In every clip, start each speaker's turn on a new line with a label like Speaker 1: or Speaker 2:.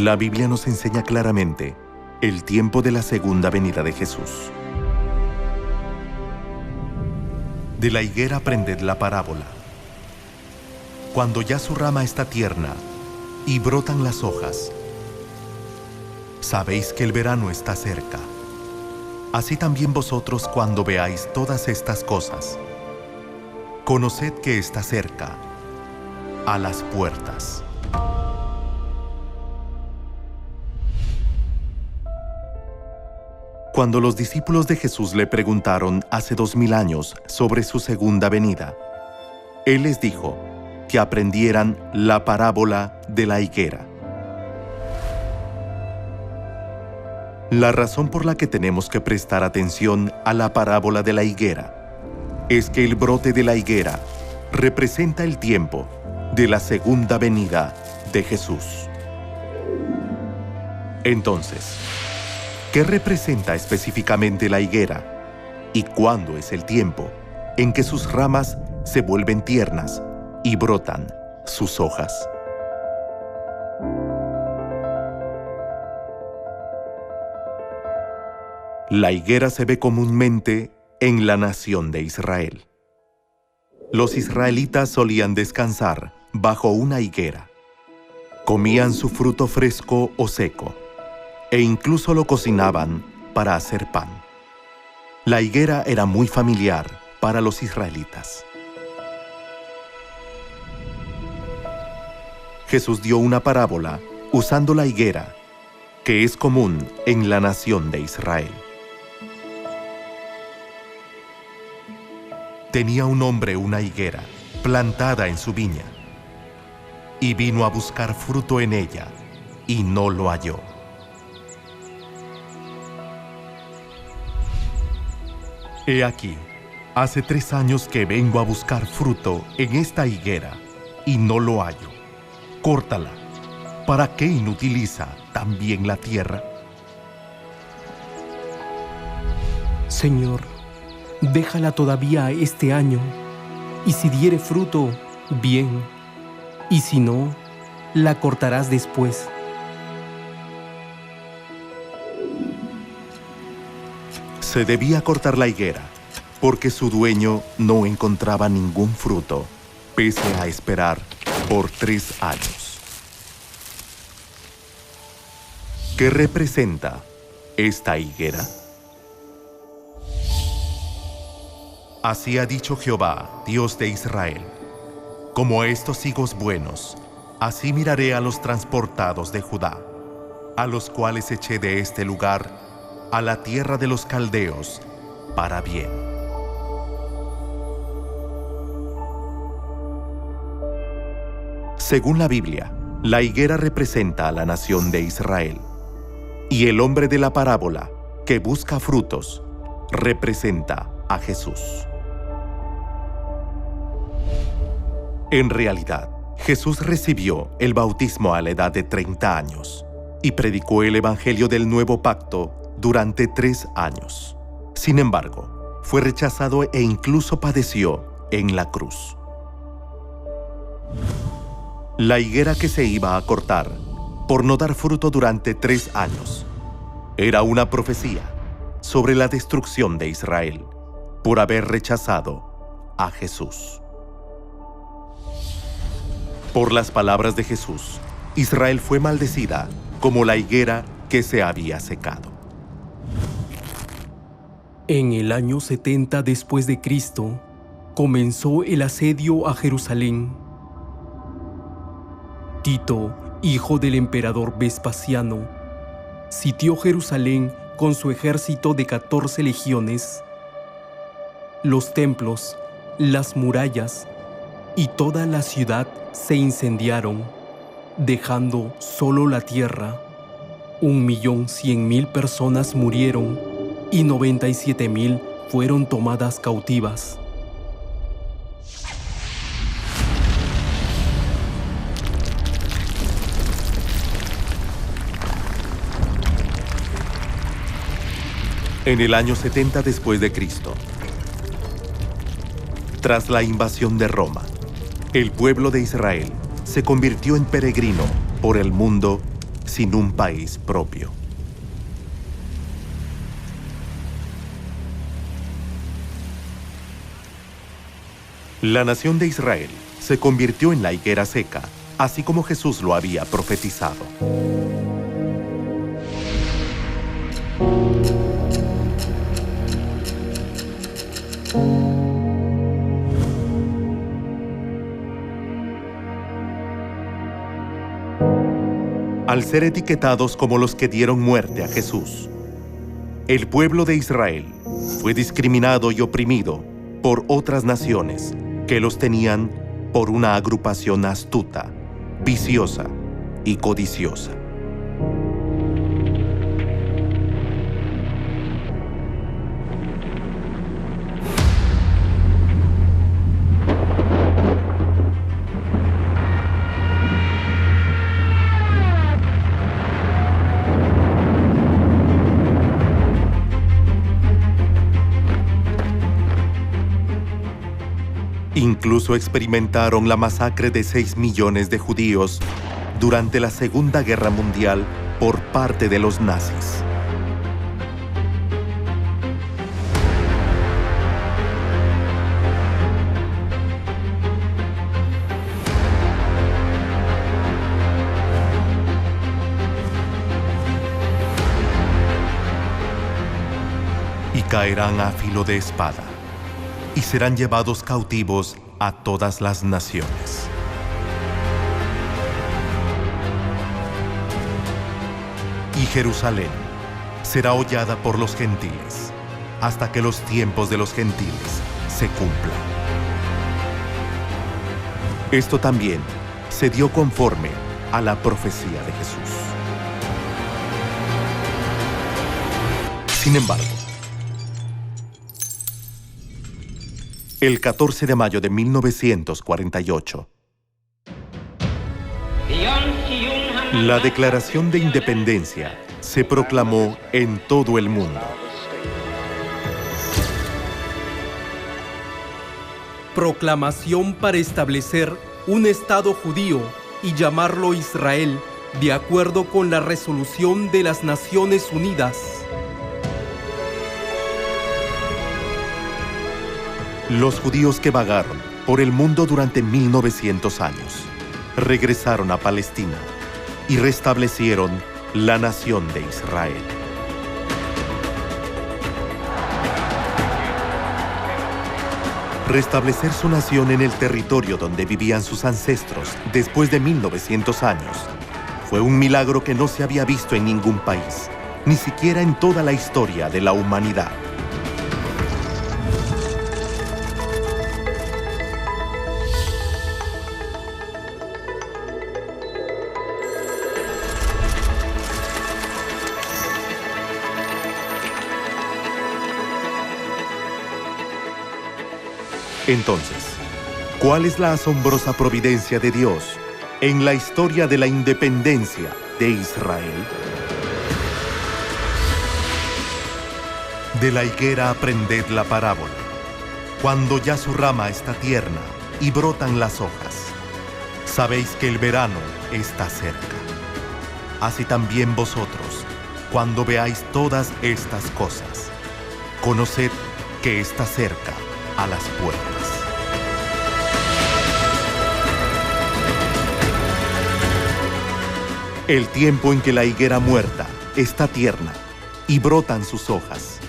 Speaker 1: La Biblia nos enseña claramente el tiempo de la segunda venida de Jesús. De la higuera aprended la parábola. Cuando ya su rama está tierna y brotan las hojas, sabéis que el verano está cerca. Así también vosotros, cuando veáis todas estas cosas, conoced que está cerca, a las puertas. Cuando los discípulos de Jesús le preguntaron hace 2000 años sobre su segunda venida, Él les dijo que aprendieran la parábola de la higuera. La razón por la que tenemos que prestar atención a la parábola de la higuera es que el brote de la higuera representa el tiempo de la segunda venida de Jesús. Entonces, ¿qué representa específicamente la higuera? ¿Y cuándo es el tiempo en que sus ramas se vuelven tiernas y brotan sus hojas? La higuera se ve comúnmente en la nación de Israel. Los israelitas solían descansar bajo una higuera. Comían su fruto fresco o seco, e incluso lo cocinaban para hacer pan. La higuera era muy familiar para los israelitas. Jesús dio una parábola usando la higuera, que es común en la nación de Israel. Tenía un hombre una higuera plantada en su viña, y vino a buscar fruto en ella, y no lo halló. He aquí, hace 3 años que vengo a buscar fruto en esta higuera, y no lo hallo. Córtala. ¿Para qué inutiliza también la tierra?
Speaker 2: Señor, déjala todavía este año, y si diere fruto, bien, y si no, la cortarás después.
Speaker 1: Se debía cortar la higuera, porque su dueño no encontraba ningún fruto, pese a esperar por 3 años. ¿Qué representa esta higuera? Así ha dicho Jehová, Dios de Israel: como estos higos buenos, así miraré a los transportados de Judá, a los cuales eché de este lugar a la tierra de los caldeos, para bien. Según la Biblia, la higuera representa a la nación de Israel, y el hombre de la parábola, que busca frutos, representa a Jesús. En realidad, Jesús recibió el bautismo a la edad de 30 años y predicó el Evangelio del Nuevo Pacto durante 3 años. Sin embargo, fue rechazado e incluso padeció en la cruz. La higuera que se iba a cortar por no dar fruto durante 3 años era una profecía sobre la destrucción de Israel por haber rechazado a Jesús. Por las palabras de Jesús, Israel fue maldecida como la higuera que se había secado.
Speaker 2: En el año 70 después de Cristo, comenzó el asedio a Jerusalén. Tito, hijo del emperador Vespasiano, sitió Jerusalén con su ejército de 14 legiones. Los templos, las murallas y toda la ciudad se incendiaron, dejando solo la tierra. 1.100.000 personas murieron y 97.000 fueron tomadas cautivas.
Speaker 1: En el año 70 después de Cristo, tras la invasión de Roma, el pueblo de Israel se convirtió en peregrino por el mundo sin un país propio. La nación de Israel se convirtió en la higuera seca, así como Jesús lo había profetizado. Al ser etiquetados como los que dieron muerte a Jesús, el pueblo de Israel fue discriminado y oprimido por otras naciones que los tenían por una agrupación astuta, viciosa y codiciosa. Incluso experimentaron la masacre de 6 millones de judíos durante la Segunda Guerra Mundial por parte de los nazis. Y caerán a filo de espada, y serán llevados cautivos a todas las naciones. Y Jerusalén será hollada por los gentiles, hasta que los tiempos de los gentiles se cumplan. Esto también se dio conforme a la profecía de Jesús. Sin embargo, el 14 de mayo de 1948, la Declaración de Independencia se proclamó en todo el mundo.
Speaker 2: Proclamación para establecer un Estado judío y llamarlo Israel, de acuerdo con la resolución de las Naciones Unidas.
Speaker 1: Los judíos que vagaron por el mundo durante 1900 años regresaron a Palestina y restablecieron la nación de Israel. Restablecer su nación en el territorio donde vivían sus ancestros después de 1900 años fue un milagro que no se había visto en ningún país, ni siquiera en toda la historia de la humanidad. Entonces, ¿cuál es la asombrosa providencia de Dios en la historia de la independencia de Israel? De la higuera aprended la parábola. Cuando ya su rama está tierna y brotan las hojas, sabéis que el verano está cerca. Así también vosotros, cuando veáis todas estas cosas, conoced que está cerca a las puertas. El tiempo en que la higuera muerta está tierna y brotan sus hojas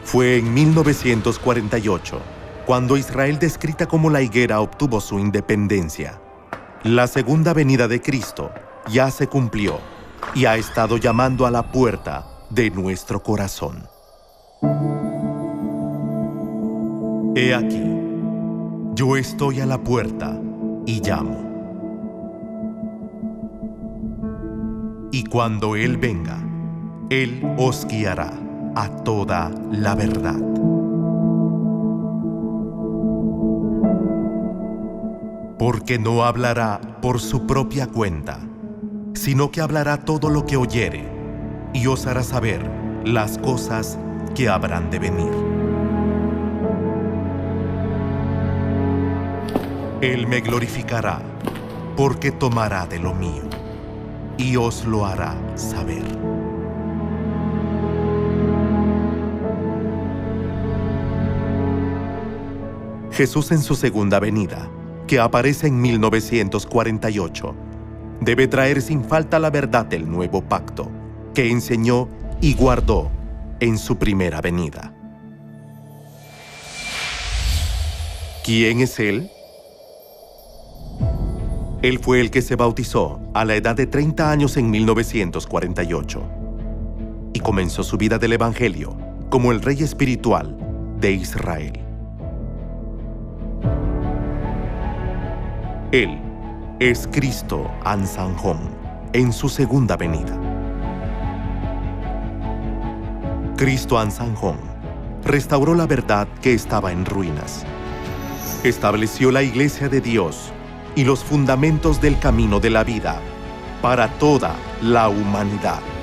Speaker 1: fue en 1948, cuando Israel, descrita como la higuera, obtuvo su independencia. La segunda venida de Cristo ya se cumplió y ha estado llamando a la puerta de nuestro corazón. He aquí, yo estoy a la puerta y llamo. Y cuando Él venga, Él os guiará a toda la verdad. Porque no hablará por su propia cuenta, sino que hablará todo lo que oyere, y os hará saber las cosas que habrán de venir. Él me glorificará, porque tomará de lo mío, y os lo hará saber. Jesús en su segunda venida, que aparece en 1948, debe traer sin falta la verdad del nuevo pacto, que enseñó y guardó en su primera venida. ¿Quién es Él? Él fue el que se bautizó a la edad de 30 años en 1948 y comenzó su vida del Evangelio como el rey espiritual de Israel. Él es Cristo Ansanjón en su segunda venida. Cristo Ansanjón restauró la verdad que estaba en ruinas. Estableció la Iglesia de Dios y los fundamentos del camino de la vida para toda la humanidad.